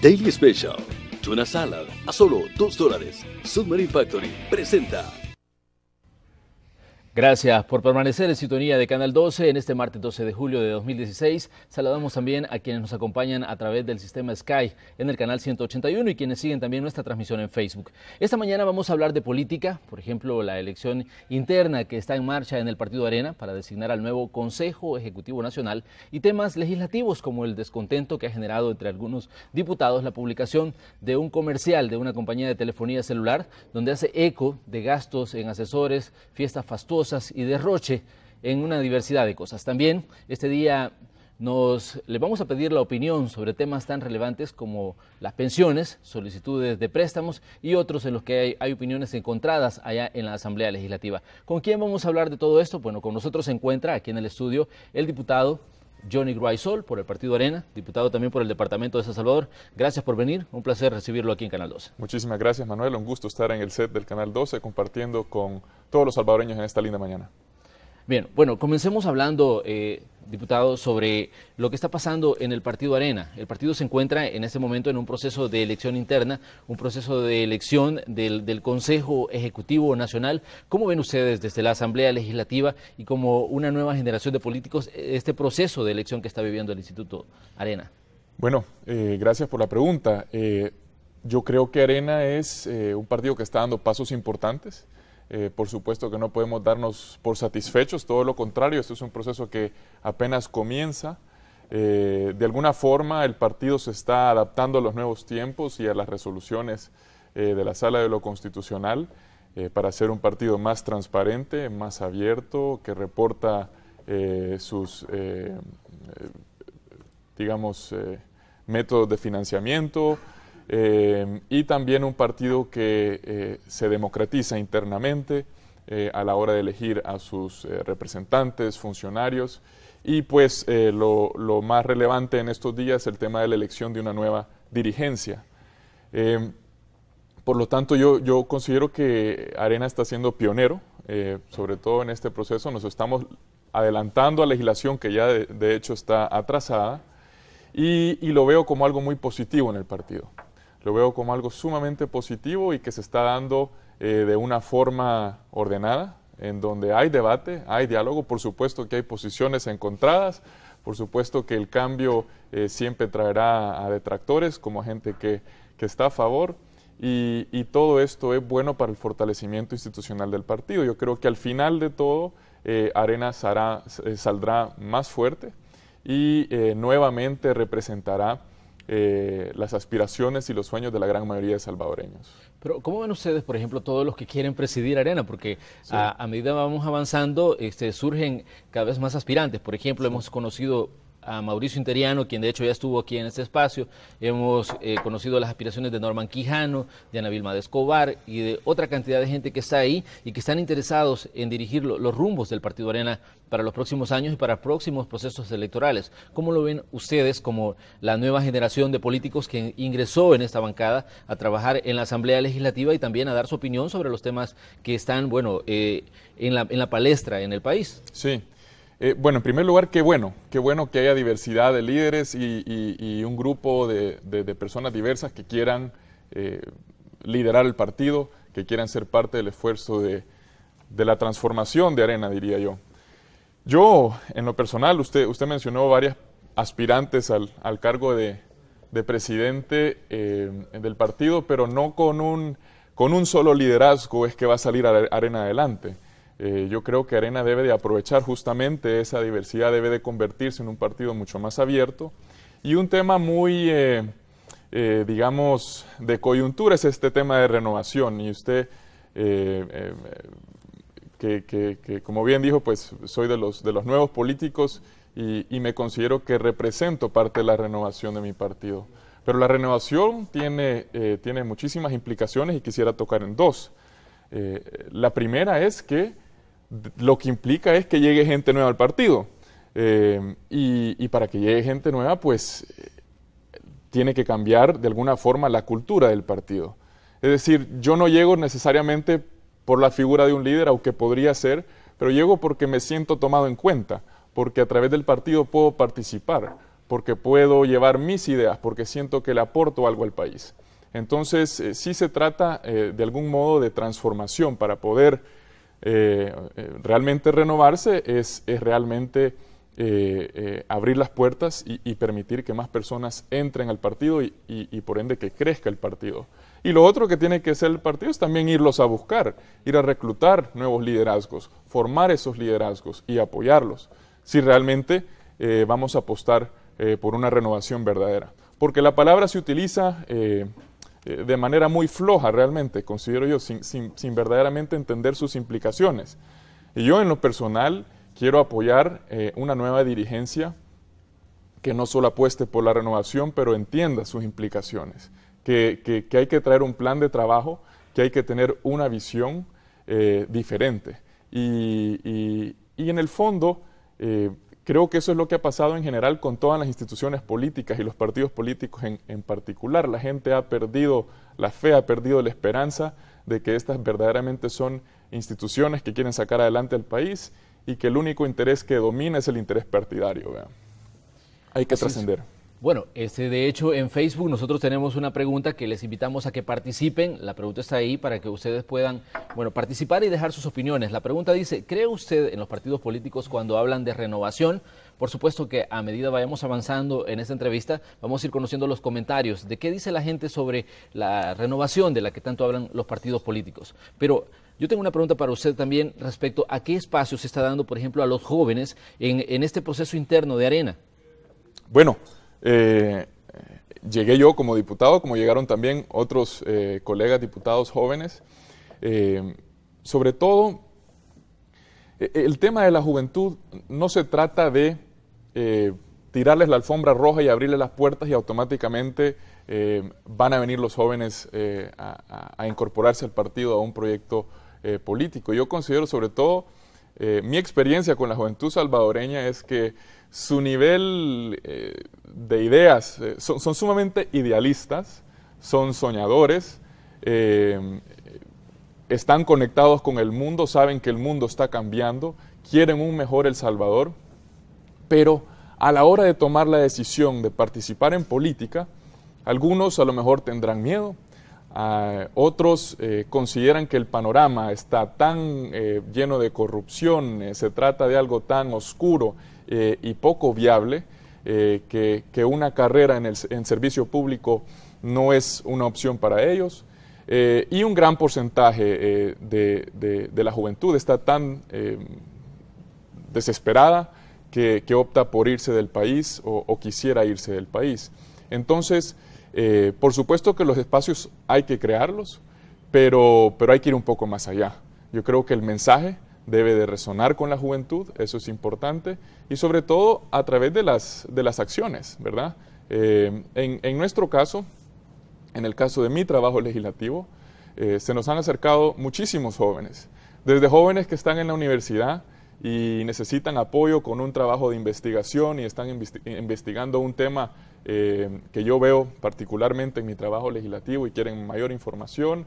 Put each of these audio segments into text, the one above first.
Daily Special, Tuna Salad, a solo $2. Submarine Factory presenta. Gracias por permanecer en sintonía de Canal 12 en este martes 12 de julio de 2016. Saludamos también a quienes nos acompañan a través del sistema Sky en el canal 181 y quienes siguen también nuestra transmisión en Facebook. Esta mañana vamos a hablar de política, por ejemplo, la elección interna que está en marcha en el Partido Arena para designar al nuevo Consejo Ejecutivo Nacional y temas legislativos como el descontento que ha generado entre algunos diputados la publicación de un comercial de una compañía de telefonía celular donde hace eco de gastos en asesores, fiestas fastuosas y derroche en una diversidad de cosas. También este día le vamos a pedir la opinión sobre temas tan relevantes como las pensiones, solicitudes de préstamos y otros en los que hay opiniones encontradas allá en la Asamblea Legislativa. ¿Con quién vamos a hablar de todo esto? Bueno, con nosotros se encuentra aquí en el estudio el diputado Johnny Guaysol por el Partido Arena, diputado también por el Departamento de San Salvador. Gracias por venir, un placer recibirlo aquí en Canal 12. Muchísimas gracias, Manuel, un gusto estar en el set del Canal 12 compartiendo con todos los salvadoreños en esta linda mañana. Bien, bueno, comencemos hablando, diputado, sobre lo que está pasando en el Partido Arena. El partido se encuentra en este momento en un proceso de elección interna, un proceso de elección del Consejo Ejecutivo Nacional. ¿Cómo ven ustedes desde la Asamblea Legislativa y como una nueva generación de políticos este proceso de elección que está viviendo el Instituto Arena? Bueno, gracias por la pregunta. Yo creo que Arena es un partido que está dando pasos importantes. Por supuesto que no podemos darnos por satisfechos, todo lo contrario, esto es un proceso que apenas comienza. De alguna forma el partido se está adaptando a los nuevos tiempos y a las resoluciones de la Sala de lo Constitucional para ser un partido más transparente, más abierto, que reporta sus, métodos de financiamiento, y también un partido que se democratiza internamente a la hora de elegir a sus representantes, funcionarios, y pues lo más relevante en estos días es el tema de la elección de una nueva dirigencia. Por lo tanto, yo considero que Arena está siendo pionero, sobre todo en este proceso. Nos estamos adelantando a legislación que ya de hecho está atrasada, y lo veo como algo muy positivo en el partido. Lo veo como algo sumamente positivo y que se está dando de una forma ordenada, en donde hay debate, hay diálogo. Por supuesto que hay posiciones encontradas, por supuesto que el cambio siempre traerá a detractores como gente que está a favor, y todo esto es bueno para el fortalecimiento institucional del partido. Yo creo que al final de todo Arena saldrá más fuerte y nuevamente representará las aspiraciones y los sueños de la gran mayoría de salvadoreños. Pero ¿cómo ven ustedes, por ejemplo, todos los que quieren presidir Arena? Porque sí, a medida que vamos avanzando, surgen cada vez más aspirantes. Por ejemplo, sí, hemos conocido a Mauricio Interiano, quien de hecho ya estuvo aquí en este espacio. Hemos conocido las aspiraciones de Norman Quijano, de Ana Vilma de Escobar y de otra cantidad de gente que está ahí y que están interesados en dirigir los rumbos del Partido Arena para los próximos años y para próximos procesos electorales. ¿Cómo lo ven ustedes como la nueva generación de políticos que ingresó en esta bancada a trabajar en la Asamblea Legislativa y también a dar su opinión sobre los temas que están, bueno, en la palestra en el país? Sí. Bueno, en primer lugar, qué bueno que haya diversidad de líderes y un grupo de personas diversas que quieran liderar el partido, que quieran ser parte del esfuerzo de la transformación de Arena, diría yo. Yo, en lo personal, usted mencionó varias aspirantes al cargo de presidente del partido, pero no con un solo liderazgo es que va a salir Arena adelante. Yo creo que Arena debe de aprovechar justamente esa diversidad, debe de convertirse en un partido mucho más abierto. Y un tema muy, digamos, de coyuntura es este tema de renovación. Y usted, que como bien dijo, pues soy de los nuevos políticos y me considero que represento parte de la renovación de mi partido. Pero la renovación tiene muchísimas implicaciones y quisiera tocar en dos. La primera es que lo que implica es que llegue gente nueva al partido. Y para que llegue gente nueva, pues tiene que cambiar de alguna forma la cultura del partido. Es decir, yo no llego necesariamente por la figura de un líder, aunque podría ser, pero llego porque me siento tomado en cuenta, porque a través del partido puedo participar, porque puedo llevar mis ideas, porque siento que le aporto algo al país. Entonces, sí se trata de algún modo de transformación para poder realmente renovarse, es realmente abrir las puertas y permitir que más personas entren al partido y por ende que crezca el partido. Y lo otro que tiene que hacer el partido es también irlos a buscar, ir a reclutar nuevos liderazgos, formar esos liderazgos y apoyarlos, si realmente vamos a apostar por una renovación verdadera. Porque la palabra se utiliza de manera muy floja realmente, considero yo, sin verdaderamente entender sus implicaciones. Y yo en lo personal quiero apoyar una nueva dirigencia que no solo apueste por la renovación, pero entienda sus implicaciones, que hay que traer un plan de trabajo, que hay que tener una visión diferente. Y en el fondo, creo que eso es lo que ha pasado en general con todas las instituciones políticas y los partidos políticos en particular. La gente ha perdido la fe, ha perdido la esperanza de que estas verdaderamente son instituciones que quieren sacar adelante al país y que el único interés que domina es el interés partidario. ¿Verdad? Hay que trascender. Bueno, de hecho en Facebook nosotros tenemos una pregunta que les invitamos a que participen. La pregunta está ahí para que ustedes puedan, participar y dejar sus opiniones. La pregunta dice, ¿cree usted en los partidos políticos cuando hablan de renovación? Por supuesto que a medida vayamos avanzando en esta entrevista, vamos a ir conociendo los comentarios de qué dice la gente sobre la renovación de la que tanto hablan los partidos políticos. Pero yo tengo una pregunta para usted también respecto a qué espacio se está dando, por ejemplo, a los jóvenes en este proceso interno de Arena. Bueno, llegué yo como diputado, como llegaron también otros colegas diputados jóvenes. Sobre todo, el tema de la juventud no se trata de tirarles la alfombra roja y abrirles las puertas y automáticamente van a venir los jóvenes a incorporarse al partido, a un proyecto político. Yo considero sobre todo, mi experiencia con la juventud salvadoreña es que su nivel de ideas son sumamente idealistas, son soñadores, están conectados con el mundo, saben que el mundo está cambiando, quieren un mejor El Salvador, pero a la hora de tomar la decisión de participar en política, algunos a lo mejor tendrán miedo, otros consideran que el panorama está tan lleno de corrupción, se trata de algo tan oscuro y poco viable, que una carrera en servicio público no es una opción para ellos. Y un gran porcentaje de la juventud está tan desesperada que opta por irse del país o quisiera irse del país. Entonces, por supuesto que los espacios hay que crearlos, pero hay que ir un poco más allá. Yo creo que el mensaje debe de resonar con la juventud, eso es importante, y sobre todo a través de las acciones, ¿verdad? En nuestro caso, en el caso de mi trabajo legislativo, se nos han acercado muchísimos jóvenes, desde jóvenes que están en la universidad y necesitan apoyo con un trabajo de investigación y están investigando un tema que yo veo particularmente en mi trabajo legislativo y quieren mayor información,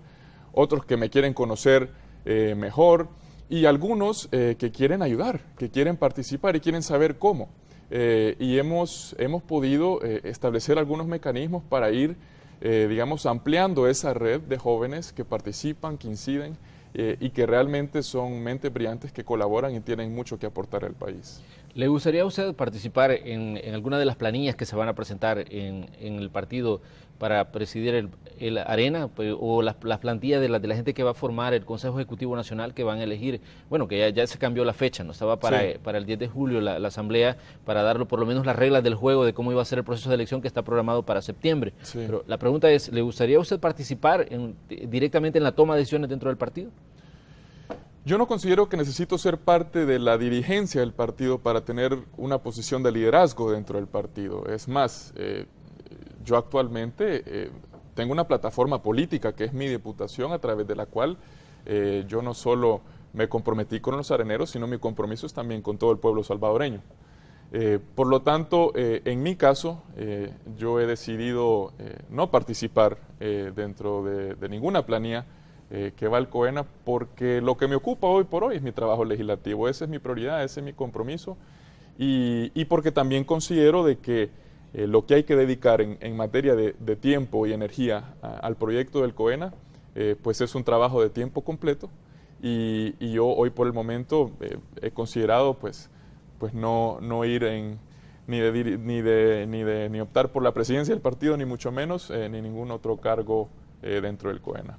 otros que me quieren conocer mejor, y algunos que quieren ayudar, que quieren participar y quieren saber cómo. Y hemos podido establecer algunos mecanismos para ir, digamos, ampliando esa red de jóvenes que participan, que inciden y que realmente son mentes brillantes que colaboran y tienen mucho que aportar al país. ¿Le gustaría a usted participar en alguna de las planillas que se van a presentar en el partido para presidir el Arena, o las plantillas de la gente que va a formar el Consejo Ejecutivo Nacional, que van a elegir, bueno, que ya se cambió la fecha, no estaba para el 10 de julio la asamblea, para darle por lo menos las reglas del juego de cómo iba a ser el proceso de elección que está programado para septiembre? Sí. Pero la pregunta es, ¿le gustaría a usted participar directamente en la toma de decisiones dentro del partido? Yo no considero que necesito ser parte de la dirigencia del partido para tener una posición de liderazgo dentro del partido. Es más, yo actualmente tengo una plataforma política que es mi diputación, a través de la cual yo no solo me comprometí con los areneros, sino mi compromiso es también con todo el pueblo salvadoreño. Por lo tanto, en mi caso, yo he decidido no participar dentro de ninguna planilla que va al COENA, porque lo que me ocupa hoy por hoy es mi trabajo legislativo, esa es mi prioridad, ese es mi compromiso, y porque también considero de que lo que hay que dedicar en materia de tiempo y energía al proyecto del COENA, pues es un trabajo de tiempo completo y yo hoy por el momento he considerado pues no ir ni optar por la presidencia del partido, ni mucho menos, ni ningún otro cargo dentro del COENA.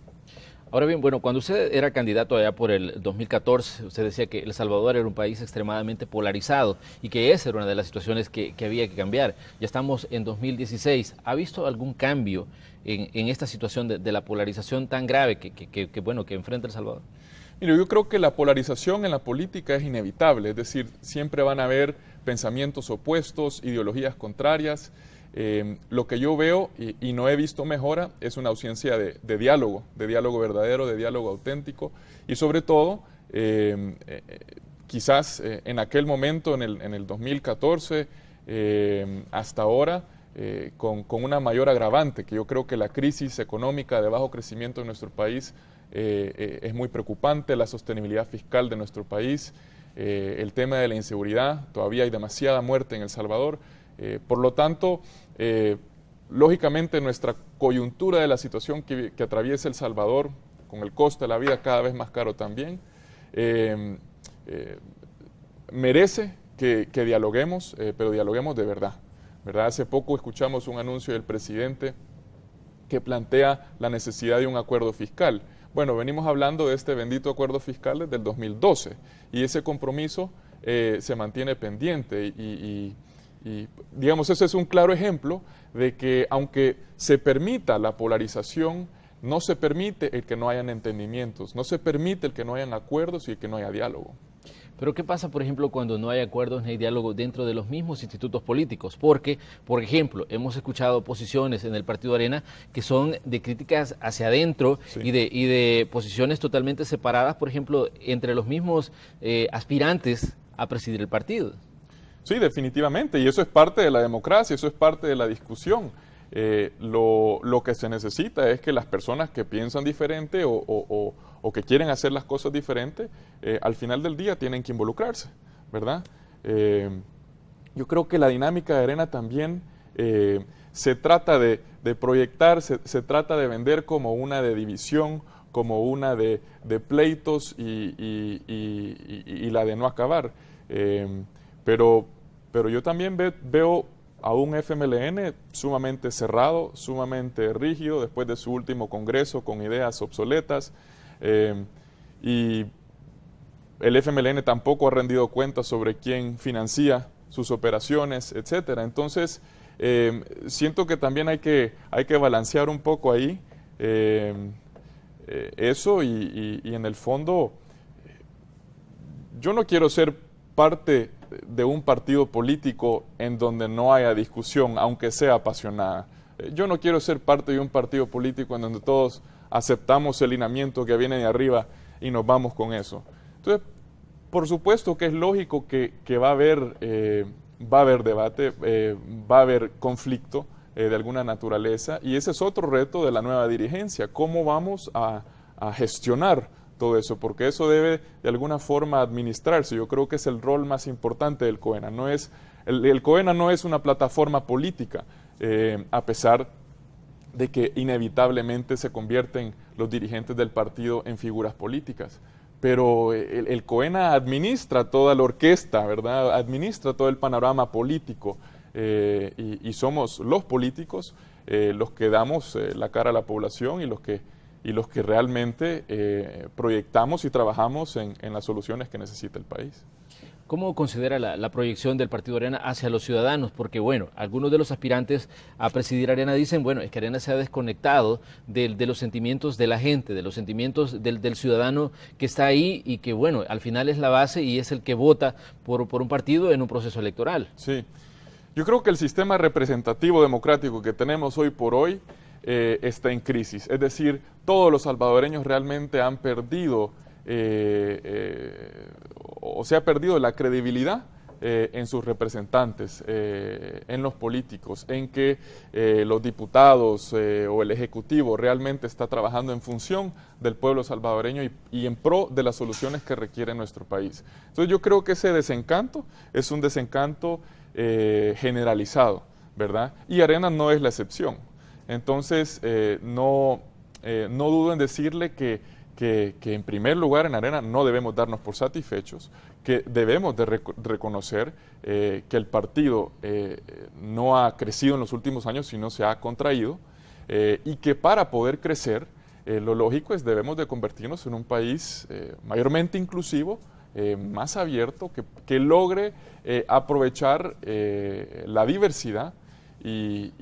Ahora bien, bueno, cuando usted era candidato allá por el 2014, usted decía que El Salvador era un país extremadamente polarizado y que esa era una de las situaciones que había que cambiar. Ya estamos en 2016. ¿Ha visto algún cambio en esta situación de la polarización tan grave que enfrenta El Salvador? Mire, yo creo que la polarización en la política es inevitable, es decir, siempre van a haber pensamientos opuestos, ideologías contrarias. Lo que yo veo y no he visto mejora es una ausencia de diálogo verdadero, de diálogo auténtico y sobre todo, quizás en aquel momento, en el 2014, hasta ahora, con una mayor agravante, que yo creo que la crisis económica de bajo crecimiento en nuestro país es muy preocupante, la sostenibilidad fiscal de nuestro país, el tema de la inseguridad, todavía hay demasiada muerte en El Salvador. Por lo tanto, lógicamente nuestra coyuntura de la situación que atraviesa El Salvador, con el costo de la vida cada vez más caro también, merece que dialoguemos, pero dialoguemos de verdad. Hace poco escuchamos un anuncio del presidente que plantea la necesidad de un acuerdo fiscal. Bueno, venimos hablando de este bendito acuerdo fiscal desde el 2012 y ese compromiso se mantiene pendiente y digamos, ese es un claro ejemplo de que aunque se permita la polarización, no se permite el que no hayan entendimientos, no se permite el que no hayan acuerdos y el que no haya diálogo. Pero ¿qué pasa, por ejemplo, cuando no hay acuerdos ni hay diálogo dentro de los mismos institutos políticos? Porque, por ejemplo, hemos escuchado posiciones en el Partido Arena que son de críticas hacia adentro, sí, y de posiciones totalmente separadas, por ejemplo, entre los mismos aspirantes a presidir el partido. Sí, definitivamente, y eso es parte de la democracia, eso es parte de la discusión. Lo que se necesita es que las personas que piensan diferente o que quieren hacer las cosas diferentes, al final del día tienen que involucrarse, ¿verdad? Yo creo que la dinámica de Arena también se trata de proyectar, se trata de vender como una de división, como una de pleitos y la de no acabar. Pero yo también veo a un FMLN sumamente cerrado, sumamente rígido después de su último congreso con ideas obsoletas y el FMLN tampoco ha rendido cuentas sobre quién financia sus operaciones, etcétera. Entonces, siento que también hay que balancear un poco ahí eso y en el fondo yo no quiero ser parte de un partido político en donde no haya discusión, aunque sea apasionada. Yo no quiero ser parte de un partido político en donde todos aceptamos el lineamiento que viene de arriba y nos vamos con eso. Entonces, por supuesto que es lógico que va a haber debate, va a haber conflicto de alguna naturaleza y ese es otro reto de la nueva dirigencia, cómo vamos a gestionar todo eso, porque eso debe de alguna forma administrarse. Yo creo que es el rol más importante del COENA. El COENA no es una plataforma política, a pesar de que inevitablemente se convierten los dirigentes del partido en figuras políticas. Pero el COENA administra toda la orquesta, ¿verdad? Administra todo el panorama político y somos los políticos los que damos la cara a la población y los que realmente proyectamos y trabajamos en las soluciones que necesita el país. ¿Cómo considera la proyección del Partido Arena hacia los ciudadanos? Porque, bueno, algunos de los aspirantes a presidir Arena dicen, bueno, es que Arena se ha desconectado de los sentimientos de la gente, de los sentimientos del ciudadano que está ahí y que, bueno, al final es la base y es el que vota por un partido en un proceso electoral. Sí, yo creo que el sistema representativo democrático que tenemos hoy por hoy está en crisis. Es decir, todos los salvadoreños realmente han perdido o se ha perdido la credibilidad en sus representantes, en los políticos, en que los diputados o el Ejecutivo realmente está trabajando en función del pueblo salvadoreño y en pro de las soluciones que requiere nuestro país. Entonces yo creo que ese desencanto es un desencanto generalizado, ¿verdad? Y Arena no es la excepción. Entonces, no dudo en decirle que en primer lugar en Arena no debemos darnos por satisfechos, que debemos de reconocer que el partido no ha crecido en los últimos años, sino se ha contraído, y que para poder crecer, lo lógico es debemos de convertirnos en un país mayormente inclusivo, más abierto, que logre aprovechar la diversidad y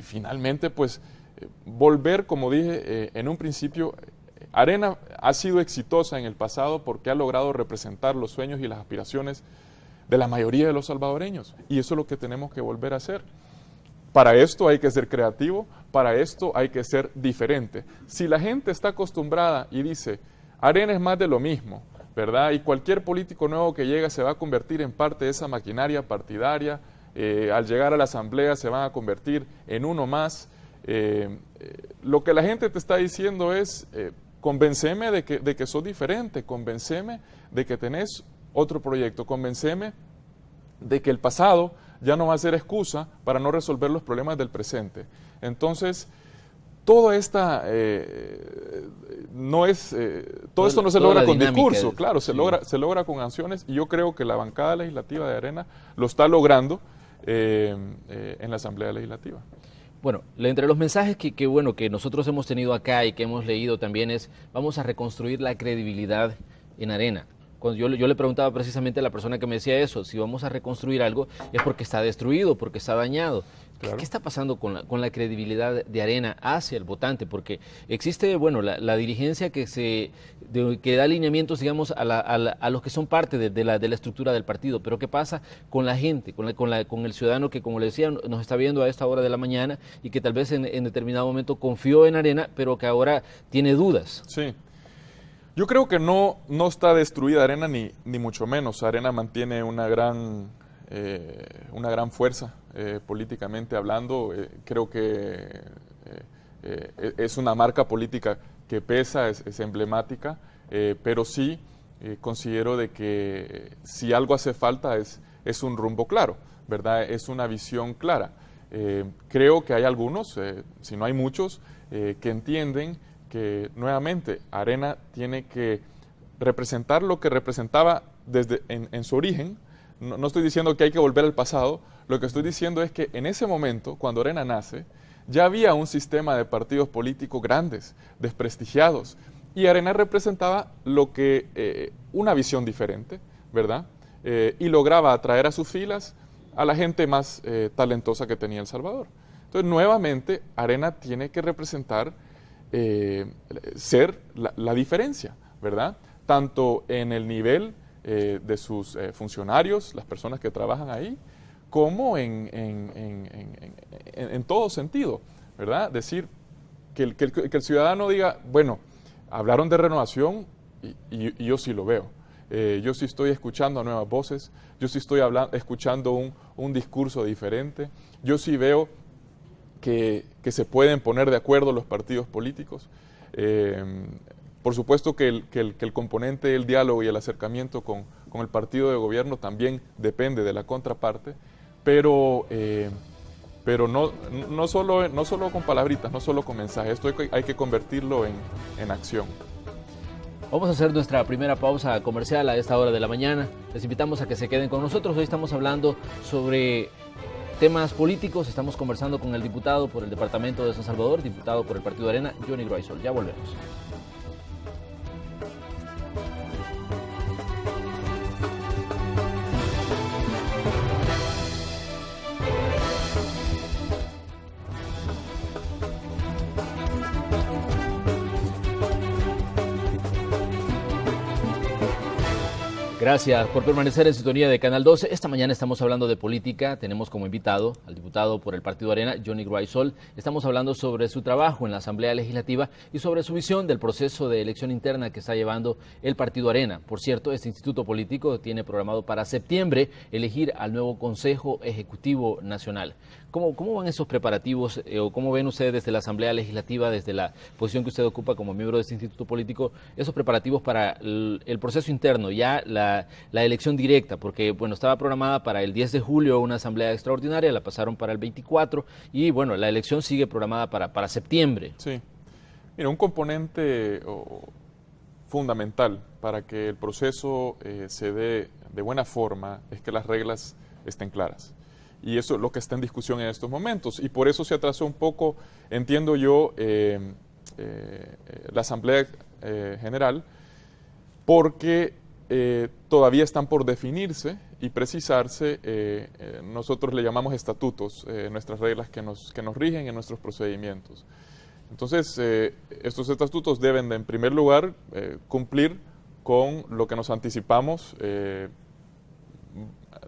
finalmente pues volver, como dije en un principio, Arena ha sido exitosa en el pasado porque ha logrado representar los sueños y las aspiraciones de la mayoría de los salvadoreños, y eso es lo que tenemos que volver a hacer. Para esto hay que ser creativo, para esto hay que ser diferente. Si la gente está acostumbrada y dice, Arena es más de lo mismo, ¿verdad? Y cualquier político nuevo que llega se va a convertir en parte de esa maquinaria partidaria, al llegar a la asamblea se van a convertir en uno más. Lo que la gente te está diciendo es, convenceme de que sos diferente, convenceme de que tenés otro proyecto, convenceme de que el pasado ya no va a ser excusa para no resolver los problemas del presente. Entonces, toda esta todo esto no se logra con discurso, claro, se logra con acciones, y yo creo que la bancada legislativa de Arena lo está logrando en la Asamblea Legislativa. Bueno, entre los mensajes que nosotros hemos tenido acá y que hemos leído también es, vamos a reconstruir la credibilidad en Arena. Cuando yo le preguntaba precisamente a la persona que me decía eso, si vamos a reconstruir algo es porque está destruido, porque está dañado. Claro. ¿Qué está pasando con la credibilidad de Arena hacia el votante? Porque existe, la dirigencia que da alineamientos, digamos, a los que son parte de la estructura del partido. Pero ¿qué pasa con la gente, con el ciudadano que, como le decía, nos está viendo a esta hora de la mañana y que tal vez en determinado momento confió en Arena, pero que ahora tiene dudas? Sí. Yo creo que no está destruida Arena, ni mucho menos. Arena mantiene una gran fuerza políticamente hablando. Creo que es una marca política que pesa, es emblemática, pero sí considero de que si algo hace falta es un rumbo claro, ¿verdad? Es una visión clara. Creo que hay algunos, si no hay muchos, que entienden que nuevamente Arena tiene que representar lo que representaba desde en su origen. No estoy diciendo que hay que volver al pasado, lo que estoy diciendo es que en ese momento, cuando Arena nace, ya había un sistema de partidos políticos grandes, desprestigiados, y Arena representaba una visión diferente, ¿verdad? Y lograba atraer a sus filas a la gente más talentosa que tenía El Salvador. Entonces, nuevamente, Arena tiene que representar ser la diferencia, ¿verdad? Tanto en el nivel de sus funcionarios, las personas que trabajan ahí, como en todo sentido, ¿verdad? Decir, que el ciudadano diga, bueno, hablaron de renovación y yo sí lo veo. Yo sí estoy escuchando a nuevas voces, yo sí estoy escuchando un discurso diferente, yo sí veo que se pueden poner de acuerdo los partidos políticos. Por supuesto que el componente del diálogo y el acercamiento con el partido de gobierno también depende de la contraparte, pero no solo con palabritas, no solo con mensajes, esto hay que convertirlo en acción. Vamos a hacer nuestra primera pausa comercial a esta hora de la mañana. Les invitamos a que se queden con nosotros. Hoy estamos hablando sobre temas políticos. Estamos conversando con el diputado por el departamento de San Salvador, diputado por el Partido Arena, Johnny Groisol. Ya volvemos. Gracias por permanecer en sintonía de Canal 12. Esta mañana estamos hablando de política. Tenemos como invitado al diputado por el Partido Arena, Johnny Groisol. Estamos hablando sobre su trabajo en la Asamblea Legislativa y sobre su visión del proceso de elección interna que está llevando el Partido Arena. Por cierto, este instituto político tiene programado para septiembre elegir al nuevo Consejo Ejecutivo Nacional. ¿Cómo van esos preparativos o cómo ven ustedes desde la Asamblea Legislativa, desde la posición que usted ocupa como miembro de este instituto político, esos preparativos para el proceso interno, ya la elección directa? Porque, bueno, estaba programada para el 10 de julio una asamblea extraordinaria, la pasaron para el 24 y, bueno, la elección sigue programada para septiembre. Sí. Mira, un componente fundamental para que el proceso se dé de buena forma es que las reglas estén claras. Y eso es lo que está en discusión en estos momentos. Y por eso se atrasó un poco, entiendo yo, la Asamblea General, porque todavía están por definirse y precisarse, nosotros le llamamos estatutos, nuestras reglas que nos rigen en nuestros procedimientos. Entonces, estos estatutos deben de, en primer lugar, cumplir con lo que nos anticipamos,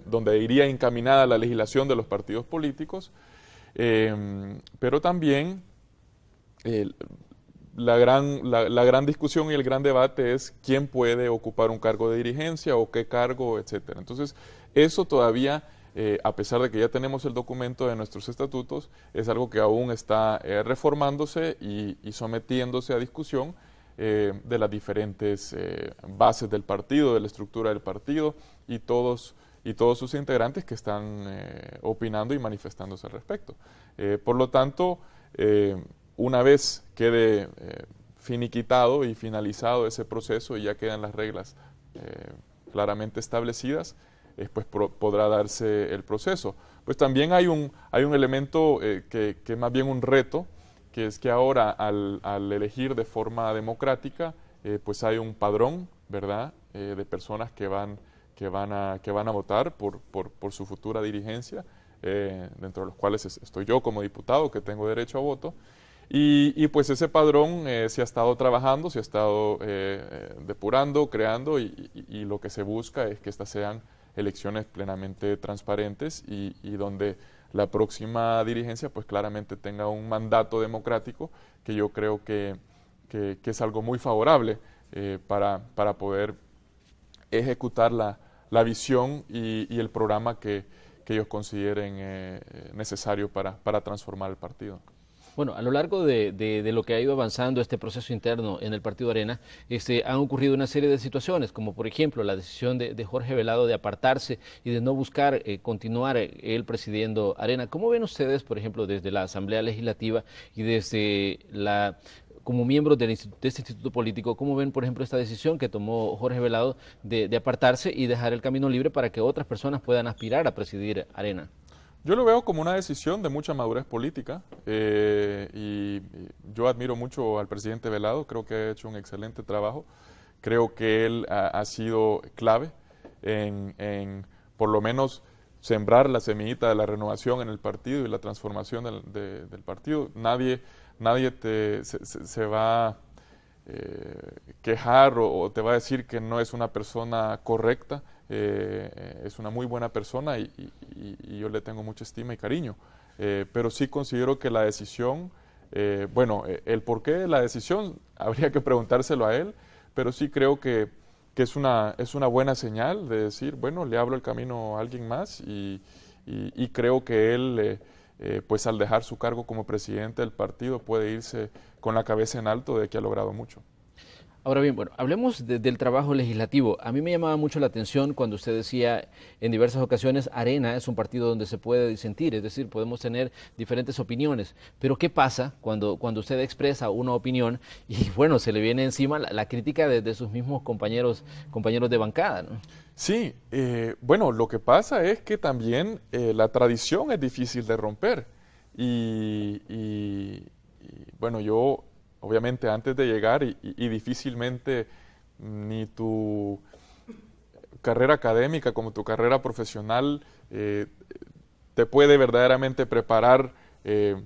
donde iría encaminada la legislación de los partidos políticos, pero también la gran discusión y el gran debate es quién puede ocupar un cargo de dirigencia o qué cargo, etcétera. Entonces, eso todavía, a pesar de que ya tenemos el documento de nuestros estatutos, es algo que aún está reformándose y sometiéndose a discusión de las diferentes bases del partido, de la estructura del partido y todos sus integrantes que están opinando y manifestándose al respecto. Por lo tanto, una vez quede finiquitado y finalizado ese proceso y ya quedan las reglas claramente establecidas, pues podrá darse el proceso. Pues también hay un elemento que es más bien un reto, que es que ahora al elegir de forma democrática, pues hay un padrón, ¿verdad?, de personas que van a votar por su futura dirigencia, dentro de los cuales estoy yo como diputado, que tengo derecho a voto. Y pues ese padrón se ha estado trabajando, se ha estado depurando, creando, y lo que se busca es que estas sean elecciones plenamente transparentes y donde la próxima dirigencia pues claramente tenga un mandato democrático, que yo creo que es algo muy favorable para poder ejecutar la visión y el programa que ellos consideren necesario para transformar el partido. Bueno, a lo largo de lo que ha ido avanzando este proceso interno en el Partido Arena, han ocurrido una serie de situaciones, como por ejemplo la decisión de Jorge Velado de apartarse y de no buscar continuar él presidiendo Arena. ¿Cómo ven ustedes, por ejemplo, desde la Asamblea Legislativa y desde como miembros de este instituto político, cómo ven, por ejemplo, esta decisión que tomó Jorge Velado de apartarse y dejar el camino libre para que otras personas puedan aspirar a presidir Arena? Yo lo veo como una decisión de mucha madurez política y yo admiro mucho al presidente Velado, creo que ha hecho un excelente trabajo, creo que él ha sido clave en por lo menos sembrar la semillita de la renovación en el partido y la transformación del partido. Nadie se va a quejar o te va a decir que no es una persona correcta. Es una muy buena persona y yo le tengo mucha estima y cariño, pero sí considero que la decisión, el porqué de la decisión habría que preguntárselo a él, pero sí creo que es una buena señal de decir, bueno, le abro el camino a alguien más y creo que él, pues al dejar su cargo como presidente del partido, puede irse con la cabeza en alto de que ha logrado mucho. Ahora bien, bueno, hablemos del trabajo legislativo. A mí me llamaba mucho la atención cuando usted decía en diversas ocasiones, Arena es un partido donde se puede disentir, es decir, podemos tener diferentes opiniones. Pero ¿qué pasa cuando usted expresa una opinión y, bueno, se le viene encima la crítica de sus mismos compañeros de bancada, ¿no? Sí, bueno, lo que pasa es que también la tradición es difícil de romper. Bueno, yo... Obviamente antes de llegar y difícilmente ni tu carrera académica como tu carrera profesional te puede verdaderamente preparar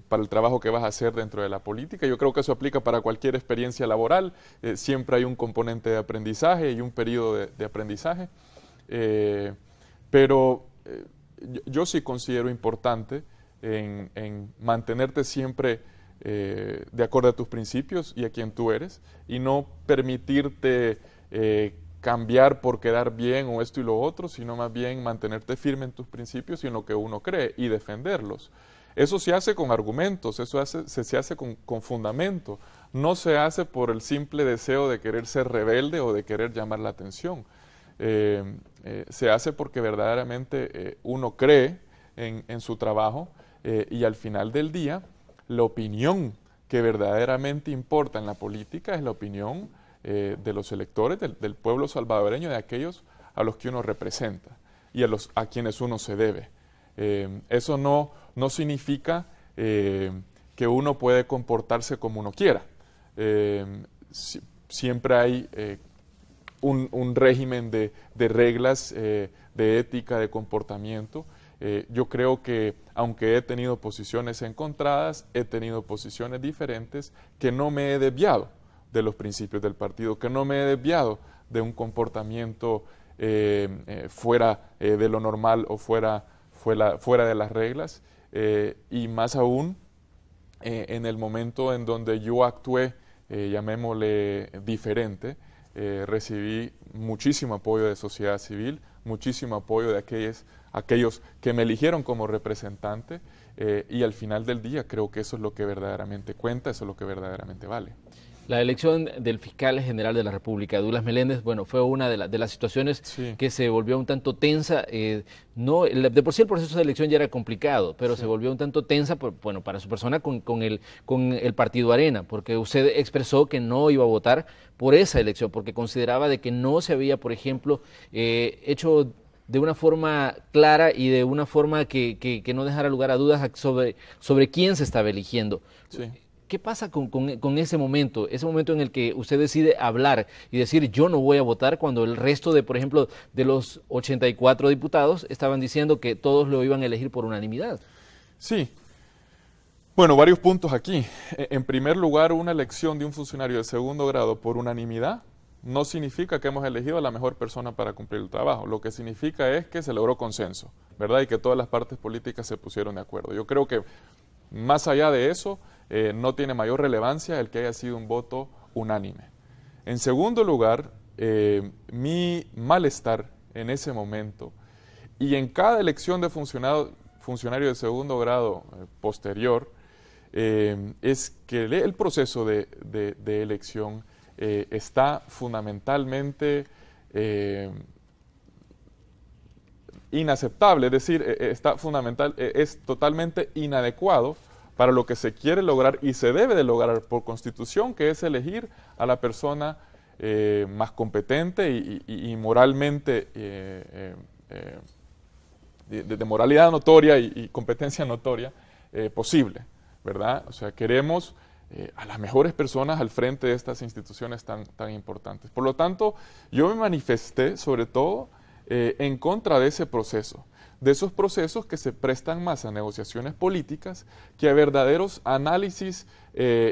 para el trabajo que vas a hacer dentro de la política. Yo creo que eso aplica para cualquier experiencia laboral. Siempre hay un componente de aprendizaje y un periodo de aprendizaje. Pero yo sí considero importante en mantenerte siempre de acuerdo a tus principios y a quien tú eres, y no permitirte cambiar por quedar bien o esto y lo otro, sino más bien mantenerte firme en tus principios y en lo que uno cree y defenderlos. Eso se hace con argumentos, se hace con fundamento, no se hace por el simple deseo de querer ser rebelde o de querer llamar la atención. Se hace porque verdaderamente uno cree en su trabajo y al final del día la opinión que verdaderamente importa en la política es la opinión de los electores, del pueblo salvadoreño, de aquellos a los que uno representa y a quienes uno se debe. Eso no significa que uno puede comportarse como uno quiera. Siempre hay un régimen de reglas, de ética, de comportamiento. Yo creo que, aunque he tenido posiciones encontradas, he tenido posiciones diferentes, que no me he desviado de los principios del partido, que no me he desviado de un comportamiento fuera de lo normal o fuera de las reglas, y más aún en el momento en donde yo actué, llamémosle diferente, recibí muchísimo apoyo de sociedad civil, muchísimo apoyo de aquellos que me eligieron como representante, y al final del día creo que eso es lo que verdaderamente cuenta, eso es lo que verdaderamente vale. La elección del fiscal general de la República, Douglas Meléndez, bueno, fue una de las situaciones que se volvió un tanto tensa. De por sí el proceso de elección ya era complicado, pero se volvió un tanto tensa, para su persona con el partido Arena, porque usted expresó que no iba a votar por esa elección, porque consideraba de que no se había, por ejemplo, hecho de una forma clara y de una forma que no dejara lugar a dudas sobre quién se estaba eligiendo. Sí. ¿Qué pasa con ese momento en el que usted decide hablar y decir yo no voy a votar cuando el resto de, por ejemplo, de los 84 diputados estaban diciendo que todos lo iban a elegir por unanimidad? Sí. Bueno, varios puntos aquí. En primer lugar, una elección de un funcionario de segundo grado por unanimidad no significa que hemos elegido a la mejor persona para cumplir el trabajo. Lo que significa es que se logró consenso, ¿verdad? Y que todas las partes políticas se pusieron de acuerdo. Yo creo que más allá de eso, no tiene mayor relevancia el que haya sido un voto unánime. En segundo lugar, mi malestar en ese momento y en cada elección de funcionario de segundo grado posterior es que el proceso de elección está fundamentalmente inaceptable, es decir, es totalmente inadecuado para lo que se quiere lograr y se debe de lograr por Constitución, que es elegir a la persona más competente y moralmente, de moralidad notoria y competencia notoria posible, ¿verdad? O sea, queremos a las mejores personas al frente de estas instituciones tan importantes. Por lo tanto, yo me manifesté sobre todo en contra de ese proceso, de esos procesos que se prestan más a negociaciones políticas que a verdaderos análisis,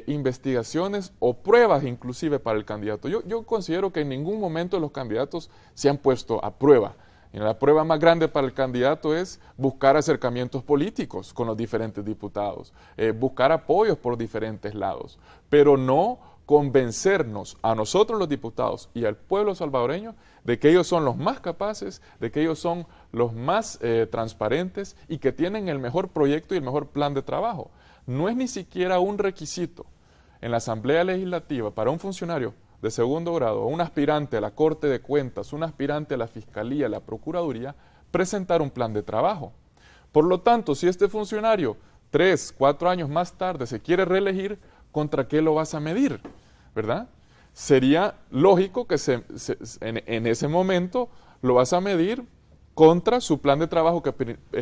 investigaciones o pruebas inclusive para el candidato. Yo considero que en ningún momento los candidatos se han puesto a prueba. Y la prueba más grande para el candidato es buscar acercamientos políticos con los diferentes diputados, buscar apoyos por diferentes lados, pero no convencernos a nosotros los diputados y al pueblo salvadoreño de que ellos son los más capaces, de que ellos son los más transparentes y que tienen el mejor proyecto y el mejor plan de trabajo. No es ni siquiera un requisito en la Asamblea Legislativa para un funcionario de segundo grado o un aspirante a la Corte de Cuentas, un aspirante a la Fiscalía, a la Procuraduría, presentar un plan de trabajo. Por lo tanto, si este funcionario 3, 4 años más tarde se quiere reelegir, ¿contra qué lo vas a medir? ¿Verdad? Sería lógico que en ese momento lo vas a medir contra su plan de trabajo que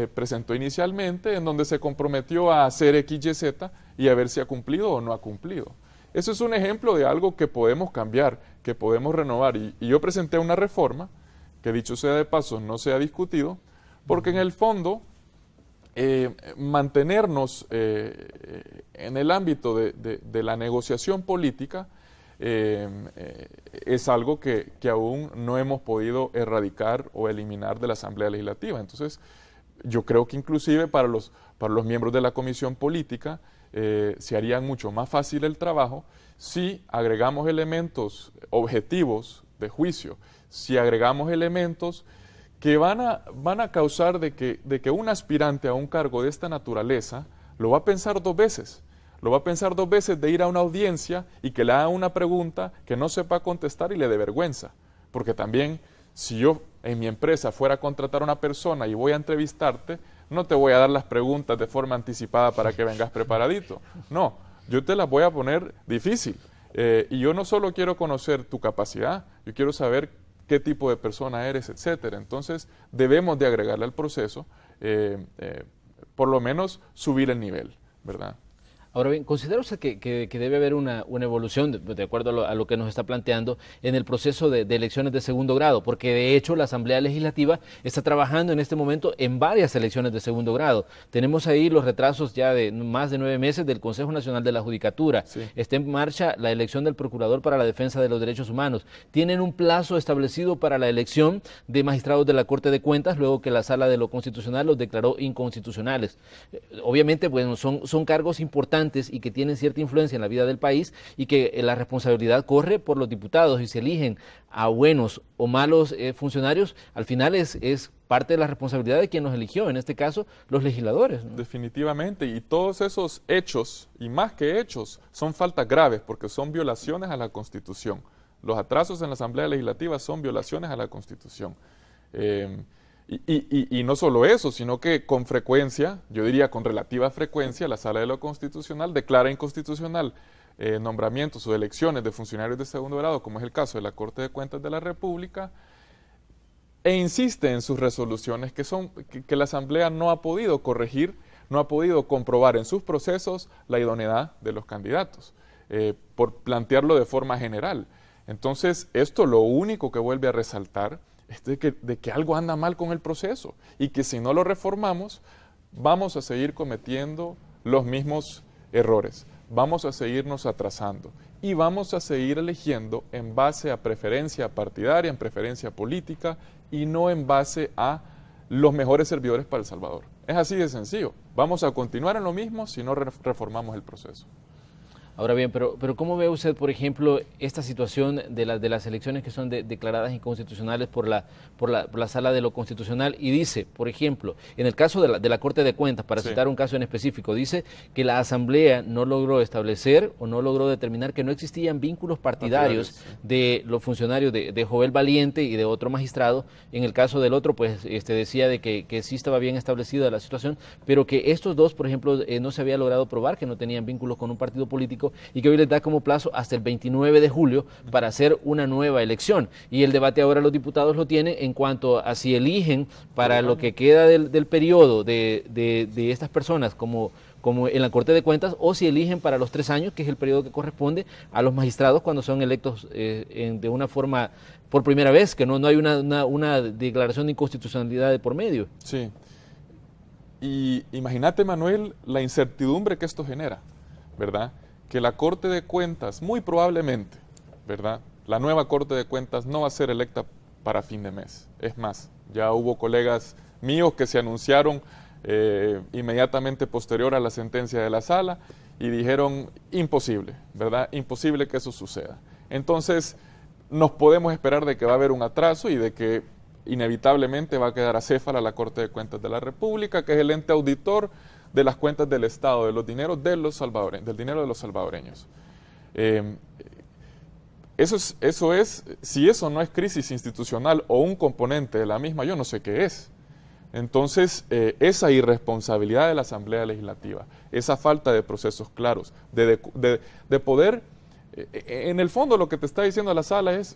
presentó inicialmente, en donde se comprometió a hacer X, Y, Z y a ver si ha cumplido o no ha cumplido. Eso es un ejemplo de algo que podemos cambiar, que podemos renovar. Y yo presenté una reforma, que dicho sea de paso no se ha discutido, porque en el fondo mantenernos en el ámbito de la negociación política es algo que aún no hemos podido erradicar o eliminar de la Asamblea Legislativa. Entonces, yo creo que inclusive para los miembros de la Comisión Política se haría mucho más fácil el trabajo si agregamos elementos objetivos de juicio, si agregamos elementos que van a causar de que un aspirante a un cargo de esta naturaleza lo va a pensar dos veces. Lo va a pensar dos veces de ir a una audiencia y que le hagan una pregunta que no sepa contestar y le dé vergüenza. Porque también, si yo en mi empresa fuera a contratar a una persona y voy a entrevistarte, no te voy a dar las preguntas de forma anticipada para que vengas preparadito. No, yo te las voy a poner difícil. Y yo no solo quiero conocer tu capacidad, yo quiero saber qué tipo de persona eres, etcétera. Entonces, debemos de agregarle al proceso, por lo menos subir el nivel, ¿verdad? Ahora bien, ¿considera usted que debe haber una evolución, de acuerdo a lo que nos está planteando, en el proceso de elecciones de segundo grado? Porque de hecho la Asamblea Legislativa está trabajando en este momento en varias elecciones de segundo grado. Tenemos ahí los retrasos ya de más de 9 meses del Consejo Nacional de la Judicatura. Sí. Está en marcha la elección del Procurador para la Defensa de los Derechos Humanos. Tienen un plazo establecido para la elección de magistrados de la Corte de Cuentas, luego que la Sala de lo Constitucional los declaró inconstitucionales. Obviamente, bueno, son cargos importantes y que tienen cierta influencia en la vida del país y que la responsabilidad corre por los diputados y se eligen a buenos o malos funcionarios, al final es parte de la responsabilidad de quien nos eligió, en este caso los legisladores, ¿no? Definitivamente, y todos esos hechos, y más que hechos, son faltas graves porque son violaciones a la Constitución. Los atrasos en la Asamblea Legislativa son violaciones a la Constitución. Y no solo eso, sino que con frecuencia, yo diría con relativa frecuencia, la Sala de lo Constitucional declara inconstitucional nombramientos o elecciones de funcionarios de segundo grado, como es el caso de la Corte de Cuentas de la República, e insiste en sus resoluciones que la Asamblea no ha podido corregir, no ha podido comprobar en sus procesos la idoneidad de los candidatos, por plantearlo de forma general. Entonces, esto lo único que vuelve a resaltar es de que algo anda mal con el proceso y que si no lo reformamos vamos a seguir cometiendo los mismos errores, vamos a seguirnos atrasando y vamos a seguir eligiendo en base a preferencia partidaria, en preferencia política y no en base a los mejores servidores para El Salvador. Es así de sencillo, vamos a continuar en lo mismo si no reformamos el proceso. Ahora bien, pero ¿cómo ve usted, por ejemplo, esta situación de las elecciones que son declaradas inconstitucionales por la Sala de lo Constitucional? Y dice, por ejemplo, en el caso de la Corte de Cuentas, para citar un caso en específico, dice que la Asamblea no logró establecer o no logró determinar que no existían vínculos partidarios de los funcionarios de Jovel Valiente y de otro magistrado. En el caso del otro, pues decía de que sí estaba bien establecida la situación, pero que estos dos, por ejemplo, no se había logrado probar que no tenían vínculos con un partido político y que hoy les da como plazo hasta el 29 de julio para hacer una nueva elección. Y el debate ahora los diputados lo tienen en cuanto a si eligen para lo que queda del periodo de estas personas como en la Corte de Cuentas, o si eligen para los 3 años, que es el periodo que corresponde a los magistrados cuando son electos de una forma por primera vez, que no hay una declaración de inconstitucionalidad de por medio. Sí. Y imagínate, Manuel, la incertidumbre que esto genera, ¿verdad? Que la Corte de Cuentas, muy probablemente, ¿verdad? La nueva Corte de Cuentas no va a ser electa para fin de mes. Es más, ya hubo colegas míos que se anunciaron inmediatamente posterior a la sentencia de la Sala y dijeron imposible, ¿verdad? Imposible que eso suceda. Entonces, nos podemos esperar de que va a haber un atraso y de que inevitablemente va a quedar acéfala la Corte de Cuentas de la República, que es el ente auditor de las cuentas del Estado, de los dineros de los salvadoreños, del dinero de los salvadoreños. Eso es, si eso no es crisis institucional o un componente de la misma, yo no sé qué es. Entonces, esa irresponsabilidad de la Asamblea Legislativa, esa falta de procesos claros, de poder, en el fondo lo que te está diciendo la Sala es,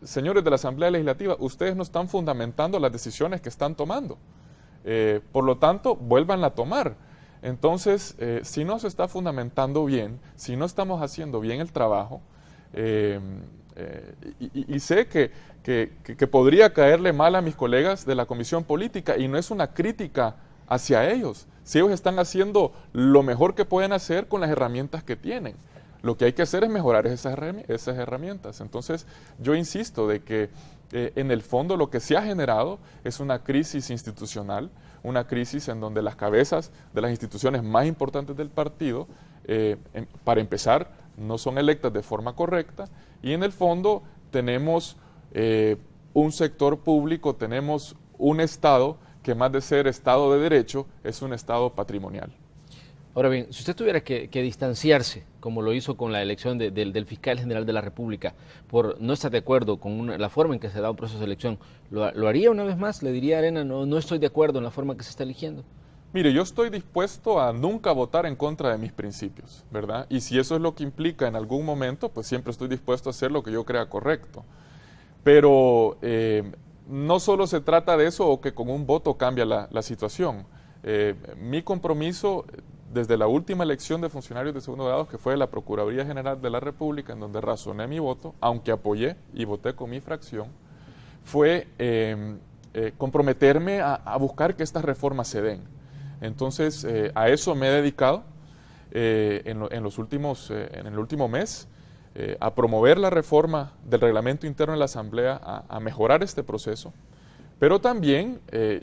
señores de la Asamblea Legislativa, ustedes no están fundamentando las decisiones que están tomando. Por lo tanto, vuélvanla a tomar. Entonces, si no se está fundamentando bien, si no estamos haciendo bien el trabajo, y sé que podría caerle mal a mis colegas de la Comisión Política, y no es una crítica hacia ellos, si ellos están haciendo lo mejor que pueden hacer con las herramientas que tienen. Lo que hay que hacer es mejorar esas herramientas. Entonces, yo insisto de que en el fondo lo que se ha generado es una crisis institucional, una crisis en donde las cabezas de las instituciones más importantes del partido, para empezar, no son electas de forma correcta, y en el fondo tenemos un sector público, tenemos un Estado que más de ser Estado de Derecho es un Estado patrimonial. Ahora bien, si usted tuviera que distanciarse, como lo hizo con la elección del fiscal general de la República, por no estar de acuerdo con la forma en que se da un proceso de elección, ¿lo haría una vez más? ¿Le diría a Arena, no estoy de acuerdo en la forma que se está eligiendo? Mire, yo estoy dispuesto a nunca votar en contra de mis principios, ¿verdad? Y si eso es lo que implica en algún momento, pues siempre estoy dispuesto a hacer lo que yo crea correcto. Pero no solo se trata de eso o que con un voto cambia la situación. Mi compromiso desde la última elección de funcionarios de segundo grado, que fue de la Procuraduría General de la República, en donde razoné mi voto, aunque apoyé y voté con mi fracción, fue comprometerme a buscar que estas reformas se den. Entonces, a eso me he dedicado en el último mes, a promover la reforma del reglamento interno de la Asamblea, a mejorar este proceso, pero también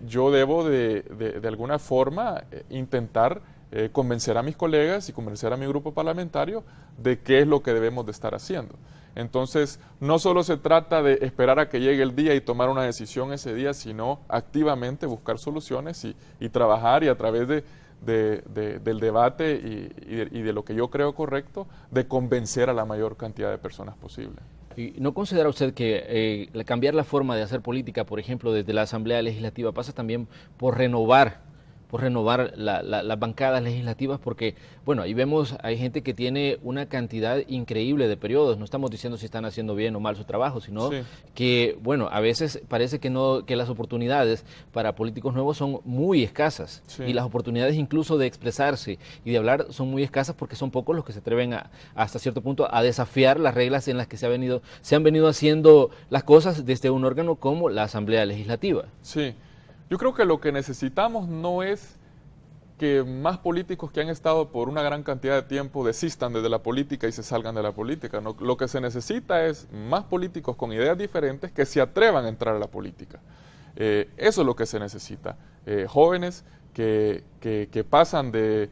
yo debo de alguna forma intentar convencer a mis colegas y convencer a mi grupo parlamentario de qué es lo que debemos de estar haciendo. Entonces, no solo se trata de esperar a que llegue el día y tomar una decisión ese día, sino activamente buscar soluciones y trabajar y a través del debate y de lo que yo creo correcto, de convencer a la mayor cantidad de personas posible. ¿Y no considera usted que cambiar la forma de hacer política, por ejemplo, desde la Asamblea Legislativa, pasa también por renovar las bancadas legislativas? Porque, bueno, ahí vemos, hay gente que tiene una cantidad increíble de periodos. No estamos diciendo si están haciendo bien o mal su trabajo, sino que, bueno, a veces parece que las oportunidades para políticos nuevos son muy escasas. Y las oportunidades incluso de expresarse y de hablar son muy escasas porque son pocos los que se atreven hasta cierto punto a desafiar las reglas en las que se han venido haciendo las cosas desde un órgano como la Asamblea Legislativa. Sí. Yo creo que lo que necesitamos no es que más políticos que han estado por una gran cantidad de tiempo desistan desde la política y se salgan de la política. No, lo que se necesita es más políticos con ideas diferentes que se atrevan a entrar a la política. Eso es lo que se necesita. Jóvenes que pasan de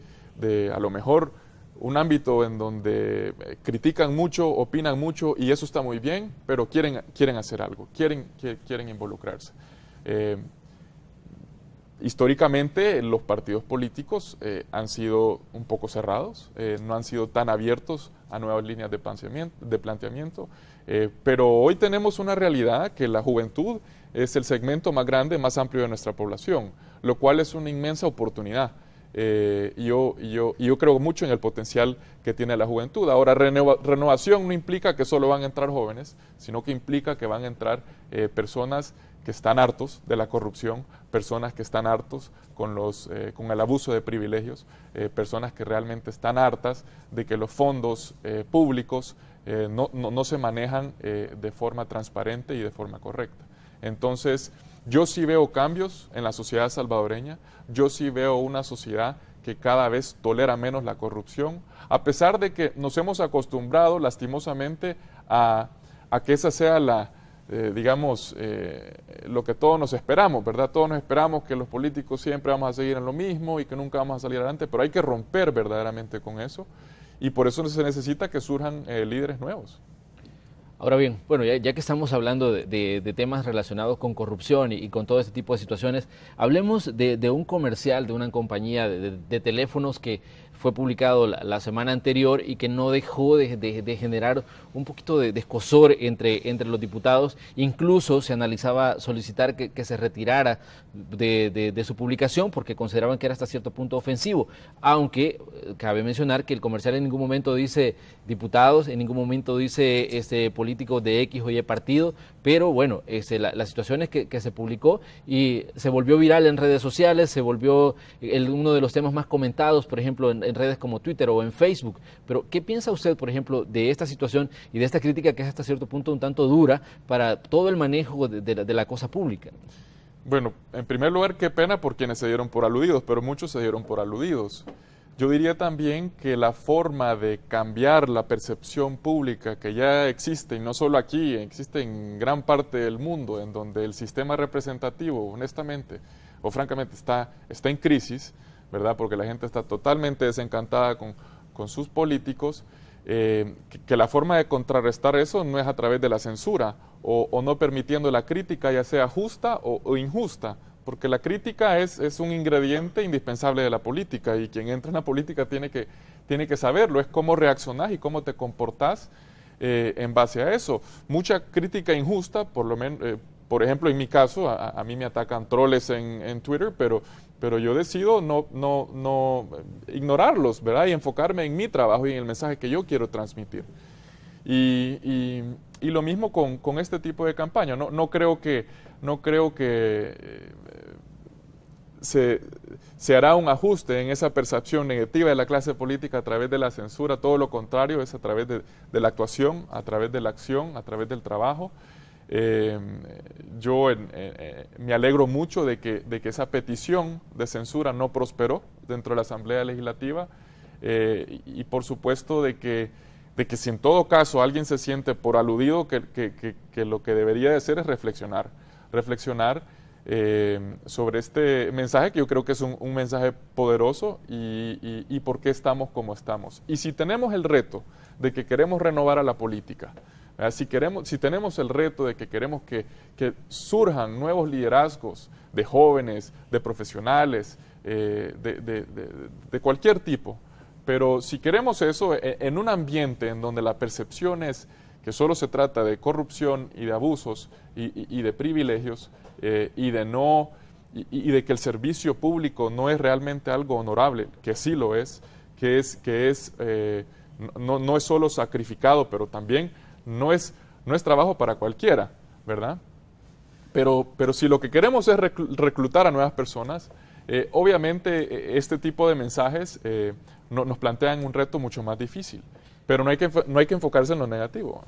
a lo mejor un ámbito en donde critican mucho, opinan mucho y eso está muy bien, pero quieren hacer algo, quieren involucrarse. Históricamente los partidos políticos han sido un poco cerrados, no han sido tan abiertos a nuevas líneas de planteamiento, pero hoy tenemos una realidad que la juventud es el segmento más grande, más amplio de nuestra población, lo cual es una inmensa oportunidad. Yo creo mucho en el potencial que tiene la juventud. Ahora, renovación no implica que solo van a entrar jóvenes, sino que implica que van a entrar personas que están hartos de la corrupción, personas que están hartos con el abuso de privilegios, personas que realmente están hartas de que los fondos públicos no se manejan de forma transparente y de forma correcta. Entonces, yo sí veo cambios en la sociedad salvadoreña, yo sí veo una sociedad que cada vez tolera menos la corrupción, a pesar de que nos hemos acostumbrado lastimosamente a que esa sea lo que todos nos esperamos, ¿verdad? Todos nos esperamos que los políticos siempre vamos a seguir en lo mismo y que nunca vamos a salir adelante, pero hay que romper verdaderamente con eso y por eso se necesita que surjan líderes nuevos. Ahora bien, bueno, ya que estamos hablando de temas relacionados con corrupción y con todo este tipo de situaciones, hablemos de un comercial de una compañía de teléfonos que fue publicado la semana anterior y que no dejó de generar un poquito de escozor entre los diputados. Incluso se analizaba solicitar que se retirara de su publicación porque consideraban que era hasta cierto punto ofensivo, aunque cabe mencionar que el comercial en ningún momento dice diputados, en ningún momento dice políticos de X o Y partido, pero bueno, la situación es que se publicó y se volvió viral en redes sociales, se volvió uno de los temas más comentados, por ejemplo, en redes como Twitter o en Facebook. Pero, ¿qué piensa usted, por ejemplo, de esta situación y de esta crítica que es hasta cierto punto un tanto dura para todo el manejo de la cosa pública? Bueno, en primer lugar, qué pena por quienes se dieron por aludidos, pero muchos se dieron por aludidos. Yo diría también que la forma de cambiar la percepción pública que ya existe, y no solo aquí, existe en gran parte del mundo, en donde el sistema representativo, honestamente o francamente, está en crisis, ¿verdad? Porque la gente está totalmente desencantada con sus políticos, que la forma de contrarrestar eso no es a través de la censura o no permitiendo la crítica, ya sea justa o injusta, porque la crítica es un ingrediente indispensable de la política, y quien entra en la política tiene que saberlo, es cómo reaccionás y cómo te comportás en base a eso. Mucha crítica injusta, por lo menos, por ejemplo, en mi caso, a mí me atacan troles en Twitter, pero yo decido no ignorarlos, ¿verdad? Y enfocarme en mi trabajo y en el mensaje que yo quiero transmitir. Y lo mismo con este tipo de campaña. No creo que se hará un ajuste en esa percepción negativa de la clase política a través de la censura. Todo lo contrario, es a través de la actuación, a través de la acción, a través del trabajo. Yo me alegro mucho de que esa petición de censura no prosperó dentro de la Asamblea Legislativa, y por supuesto de que si en todo caso alguien se siente por aludido, que lo que debería de hacer es reflexionar sobre este mensaje, que yo creo que es un mensaje poderoso, y por qué estamos como estamos. Y si tenemos el reto de que queremos renovar a la política, si tenemos el reto de que queremos que surjan nuevos liderazgos de jóvenes, de profesionales, de cualquier tipo, pero si queremos eso en un ambiente en donde la percepción es que solo se trata de corrupción y de abusos y de privilegios, y de que el servicio público no es realmente algo honorable, que sí lo es, no es solo sacrificado, pero también no es trabajo para cualquiera, ¿verdad? Pero si lo que queremos es reclutar a nuevas personas, obviamente este tipo de mensajes nos plantean un reto mucho más difícil, pero no hay que enfocarse en lo negativo.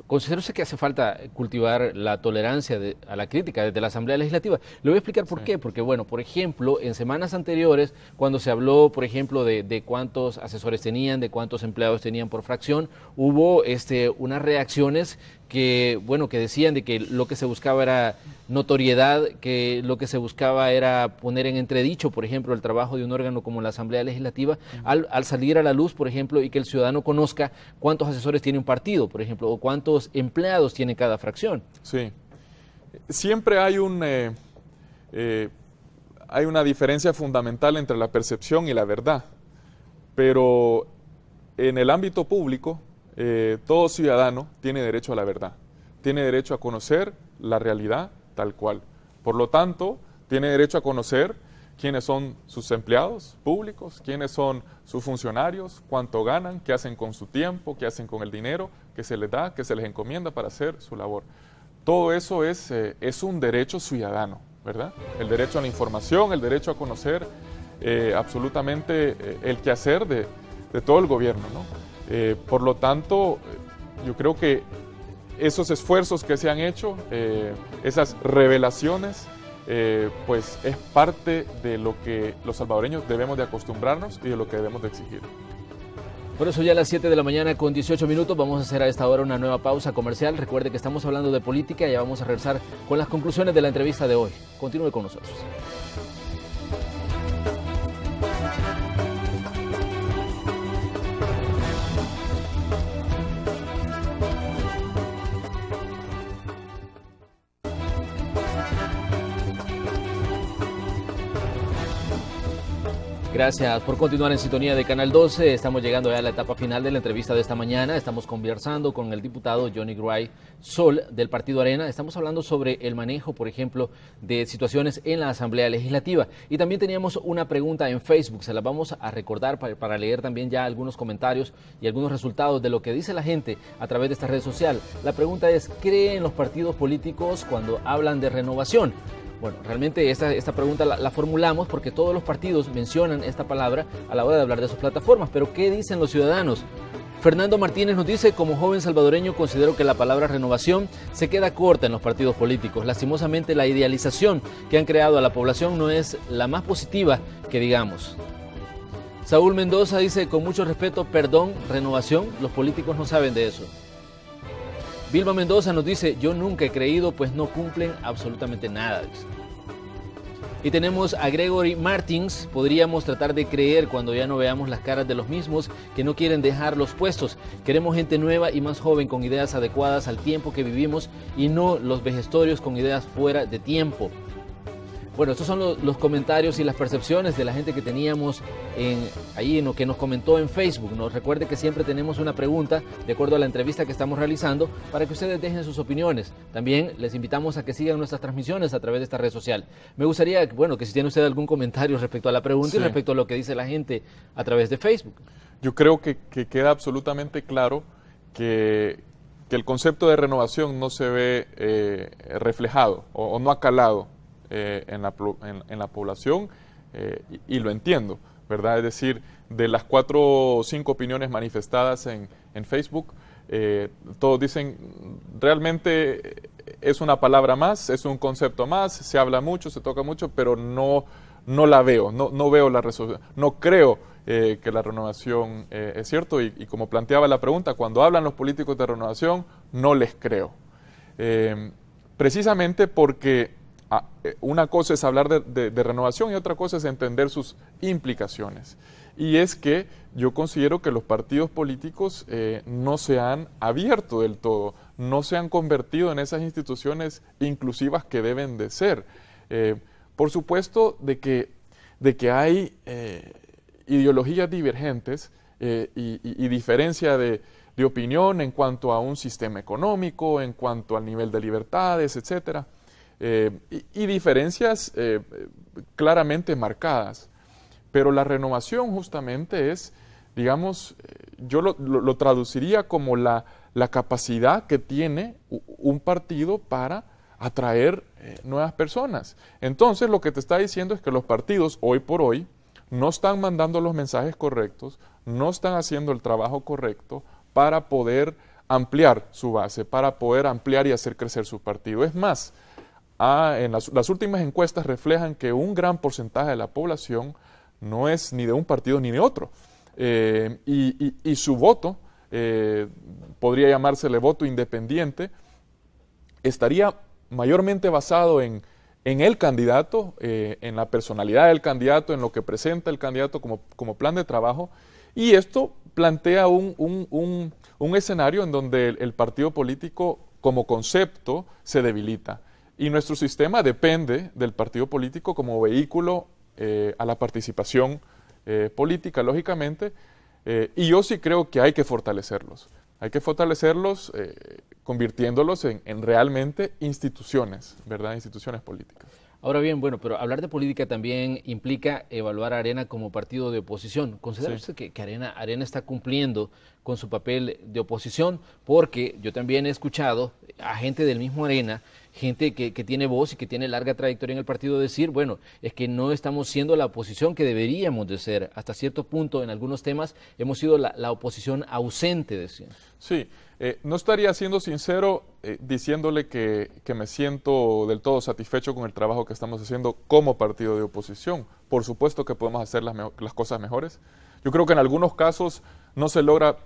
¿Considera usted que hace falta cultivar la tolerancia a la crítica desde la Asamblea Legislativa? Le voy a explicar por qué. Porque, bueno, por ejemplo, en semanas anteriores, cuando se habló, por ejemplo, de cuántos asesores tenían, de cuántos empleados tenían por fracción, hubo unas reacciones que decían de que lo que se buscaba era notoriedad, que lo que se buscaba era poner en entredicho, por ejemplo, el trabajo de un órgano como la Asamblea Legislativa, al salir a la luz, por ejemplo, y que el ciudadano conozca cuántos asesores tiene un partido, por ejemplo, o cuántos empleados tiene cada fracción. Sí. Siempre hay una diferencia fundamental entre la percepción y la verdad, pero en el ámbito público, todo ciudadano tiene derecho a la verdad, tiene derecho a conocer la realidad tal cual. Por lo tanto, tiene derecho a conocer quiénes son sus empleados públicos, quiénes son sus funcionarios, cuánto ganan, qué hacen con su tiempo, qué hacen con el dinero que se les da, que se les encomienda para hacer su labor. Todo eso es un derecho ciudadano, ¿verdad? El derecho a la información, el derecho a conocer absolutamente el quehacer de todo el gobierno, ¿no? Por lo tanto, yo creo que esos esfuerzos que se han hecho, esas revelaciones, pues es parte de lo que los salvadoreños debemos de acostumbrarnos y de lo que debemos de exigir. Por eso ya a las 7 de la mañana con 18 minutos vamos a hacer a esta hora una nueva pausa comercial. Recuerde que estamos hablando de política y ya vamos a regresar con las conclusiones de la entrevista de hoy. Continúe con nosotros. Gracias por continuar en sintonía de Canal 12. Estamos llegando ya a la etapa final de la entrevista de esta mañana. Estamos conversando con el diputado Johnny Gray Sol del Partido Arena. Estamos hablando sobre el manejo, por ejemplo, de situaciones en la Asamblea Legislativa. Y también teníamos una pregunta en Facebook. Se la vamos a recordar para leer también ya algunos comentarios y algunos resultados de lo que dice la gente a través de esta red social. La pregunta es, ¿creen los partidos políticos cuando hablan de renovación? Bueno, realmente esta pregunta la formulamos porque todos los partidos mencionan esta palabra a la hora de hablar de sus plataformas, pero ¿qué dicen los ciudadanos? Fernando Martínez nos dice, como joven salvadoreño considero que la palabra renovación se queda corta en los partidos políticos. Lastimosamente la idealización que han creado a la población no es la más positiva que digamos. Saúl Mendoza dice, con mucho respeto, perdón, renovación, los políticos no saben de eso. Vilma Mendoza nos dice, yo nunca he creído, pues no cumplen absolutamente nada. Y tenemos a Gregory Martins, podríamos tratar de creer cuando ya no veamos las caras de los mismos que no quieren dejar los puestos. Queremos gente nueva y más joven con ideas adecuadas al tiempo que vivimos y no los vejestorios con ideas fuera de tiempo. Bueno, estos son los comentarios y las percepciones de la gente que teníamos ahí en lo que nos comentó en Facebook. Nos recuerde que siempre tenemos una pregunta de acuerdo a la entrevista que estamos realizando para que ustedes dejen sus opiniones. También les invitamos a que sigan nuestras transmisiones a través de esta red social. Me gustaría, bueno, que si tiene usted algún comentario respecto a la pregunta y respecto a lo que dice la gente a través de Facebook. Yo creo que queda absolutamente claro que el concepto de renovación no se ve reflejado o no ha calado en la población, y lo entiendo, ¿verdad? Es decir, de las 4 o 5 opiniones manifestadas en Facebook, todos dicen, realmente es una palabra más, es un concepto más, se habla mucho, se toca mucho, pero no la veo, no veo la resolución, no creo que la renovación es cierto, y como planteaba la pregunta, cuando hablan los políticos de renovación, no les creo. Precisamente porque una cosa es hablar de renovación y otra cosa es entender sus implicaciones. Y es que yo considero que los partidos políticos no se han abierto del todo, no se han convertido en esas instituciones inclusivas que deben de ser. Por supuesto de que hay ideologías divergentes y diferencia de opinión en cuanto a un sistema económico, en cuanto al nivel de libertades, etcétera. Y diferencias claramente marcadas, pero la renovación justamente es, digamos, yo lo traduciría como la capacidad que tiene un partido para atraer nuevas personas. Entonces lo que te está diciendo es que los partidos hoy por hoy no están mandando los mensajes correctos, no están haciendo el trabajo correcto para poder ampliar su base, para poder ampliar y hacer crecer su partido. Es más, en las últimas encuestas reflejan que un gran porcentaje de la población no es ni de un partido ni de otro. Y su voto, podría llamársele voto independiente, estaría mayormente basado en el candidato, en la personalidad del candidato, en lo que presenta el candidato como plan de trabajo. Y esto plantea un escenario en donde el partido político como concepto se debilita. Y nuestro sistema depende del partido político como vehículo a la participación política, lógicamente, y yo sí creo que hay que fortalecerlos. Hay que fortalecerlos convirtiéndolos en realmente instituciones, ¿verdad? Instituciones políticas. Ahora bien, bueno, pero hablar de política también implica evaluar a Arena como partido de oposición. ¿Considera usted que Arena está cumpliendo con su papel de oposición? Porque yo también he escuchado a gente del mismo Arena, gente que tiene voz y que tiene larga trayectoria en el partido, decir, bueno, es que no estamos siendo la oposición que deberíamos de ser. Hasta cierto punto, en algunos temas, hemos sido la oposición ausente, decían. Sí, no estaría siendo sincero diciéndole que me siento del todo satisfecho con el trabajo que estamos haciendo como partido de oposición. Por supuesto que podemos hacer las cosas mejores. Yo creo que en algunos casos no se logra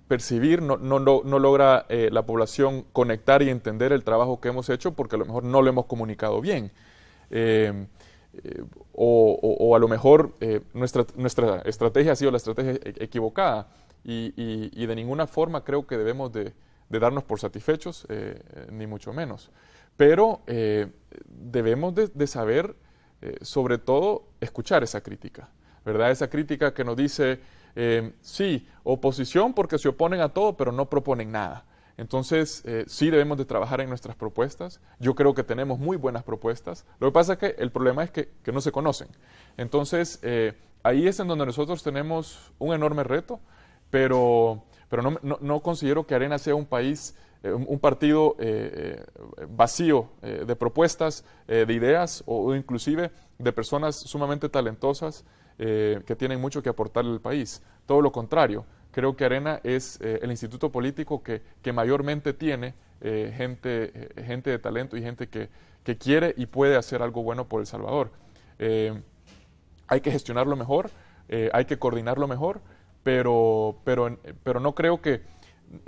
percibir, no logra la población conectar y entender el trabajo que hemos hecho porque a lo mejor no lo hemos comunicado bien. O a lo mejor nuestra estrategia ha sido la estrategia equivocada. Y de ninguna forma creo que debemos de darnos por satisfechos, ni mucho menos. Pero debemos de saber, sobre todo, escuchar esa crítica, ¿verdad? Esa crítica que nos dice, sí, oposición porque se oponen a todo, pero no proponen nada. Entonces, sí debemos de trabajar en nuestras propuestas. Yo creo que tenemos muy buenas propuestas. Lo que pasa es que el problema es que no se conocen. Entonces, ahí es en donde nosotros tenemos un enorme reto. Pero no considero que Arena sea un partido vacío de propuestas, de ideas o inclusive de personas sumamente talentosas que tienen mucho que aportarle al país. Todo lo contrario, creo que Arena es el instituto político que mayormente tiene gente de talento y gente que quiere y puede hacer algo bueno por El Salvador. Hay que gestionarlo mejor, hay que coordinarlo mejor, pero no creo que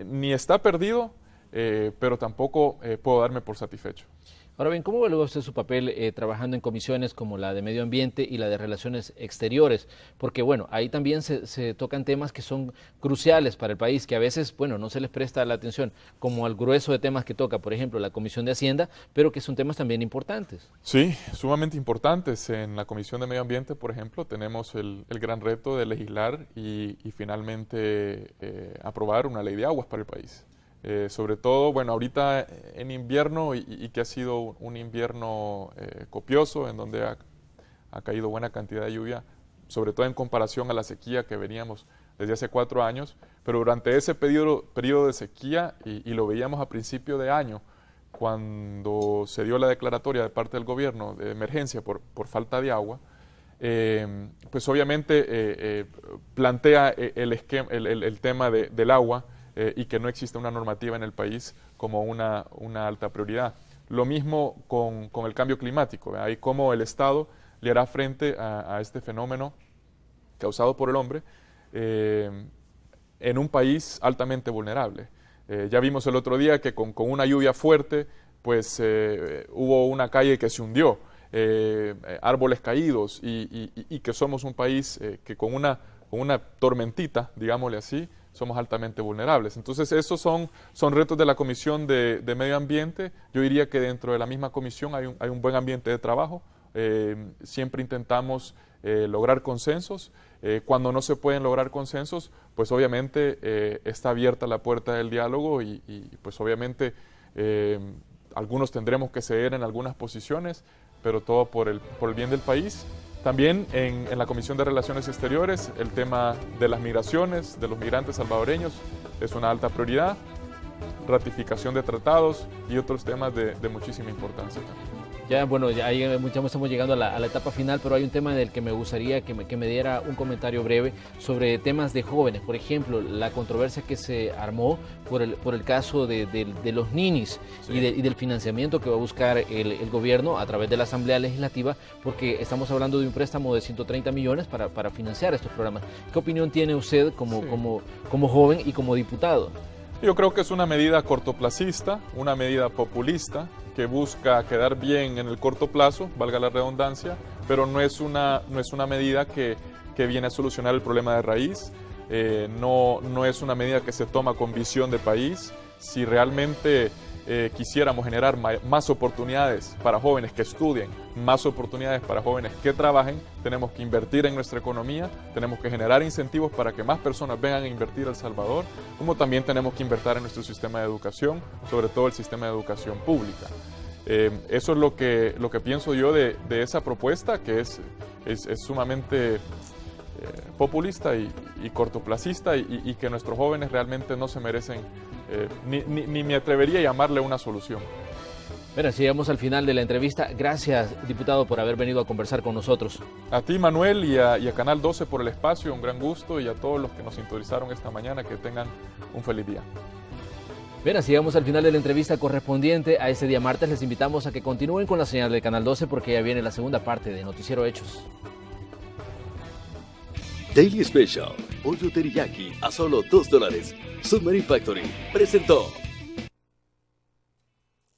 ni está perdido, pero tampoco puedo darme por satisfecho. Ahora bien, ¿cómo evalúa usted su papel trabajando en comisiones como la de Medio Ambiente y la de Relaciones Exteriores? Porque, bueno, ahí también se tocan temas que son cruciales para el país, que a veces, bueno, no se les presta la atención, como al grueso de temas que toca, por ejemplo, la Comisión de Hacienda, pero que son temas también importantes. Sí, sumamente importantes. En la Comisión de Medio Ambiente, por ejemplo, tenemos el gran reto de legislar y finalmente aprobar una ley de aguas para el país. Sobre todo, bueno, ahorita en invierno y que ha sido un invierno copioso, en donde ha caído buena cantidad de lluvia, sobre todo en comparación a la sequía que veníamos desde hace 4 años, pero durante ese periodo de sequía, y lo veíamos a principio de año, cuando se dio la declaratoria de parte del gobierno de emergencia por falta de agua, pues obviamente plantea el tema del agua, y que no existe una normativa en el país como una alta prioridad. Lo mismo con el cambio climático, ¿verdad? Y cómo el Estado le hará frente a este fenómeno causado por el hombre en un país altamente vulnerable. Ya vimos el otro día que con una lluvia fuerte, pues hubo una calle que se hundió, árboles caídos, y que somos un país que con una tormentita, digámosle así, somos altamente vulnerables. Entonces, esos son retos de la Comisión de Medio Ambiente. Yo diría que dentro de la misma comisión hay un buen ambiente de trabajo. Siempre intentamos lograr consensos. Cuando no se pueden lograr consensos, pues obviamente está abierta la puerta del diálogo y pues obviamente algunos tendremos que ceder en algunas posiciones, pero todo por el bien del país. También en la Comisión de Relaciones Exteriores, el tema de las migraciones, de los migrantes salvadoreños, es una alta prioridad, ratificación de tratados y otros temas de muchísima importancia también. Ya, bueno, ya estamos llegando a la etapa final, pero hay un tema en el que me gustaría que me diera un comentario breve sobre temas de jóvenes. Por ejemplo, la controversia que se armó por el caso de los ninis, sí, y del financiamiento que va a buscar el gobierno a través de la Asamblea Legislativa, porque estamos hablando de un préstamo de 130 millones para financiar estos programas. ¿Qué opinión tiene usted como joven y como diputado? Yo creo que es una medida cortoplacista, una medida populista, que busca quedar bien en el corto plazo, valga la redundancia, pero no es una medida que viene a solucionar el problema de raíz, no es una medida que se toma con visión de país. Si realmente quisiéramos generar más oportunidades para jóvenes que estudien, más oportunidades para jóvenes que trabajen, tenemos que invertir en nuestra economía, tenemos que generar incentivos para que más personas vengan a invertir a El Salvador, como también tenemos que invertir en nuestro sistema de educación, sobre todo el sistema de educación pública. Eso es lo que pienso yo de esa propuesta, que es sumamente populista y cortoplacista, y que nuestros jóvenes realmente no se merecen, ni me atrevería a llamarle una solución. Bueno, así llegamos al final de la entrevista. Gracias, diputado, por haber venido a conversar con nosotros. A ti, Manuel, y a Canal 12 por el espacio, un gran gusto, y a todos los que nos sintonizaron esta mañana, que tengan un feliz día. Bien, así llegamos al final de la entrevista correspondiente a este día martes. Les invitamos a que continúen con la señal del Canal 12 porque ya viene la segunda parte de Noticiero Hechos. Daily Special, pollo teriyaki a solo $2. Submarine Factory presentó.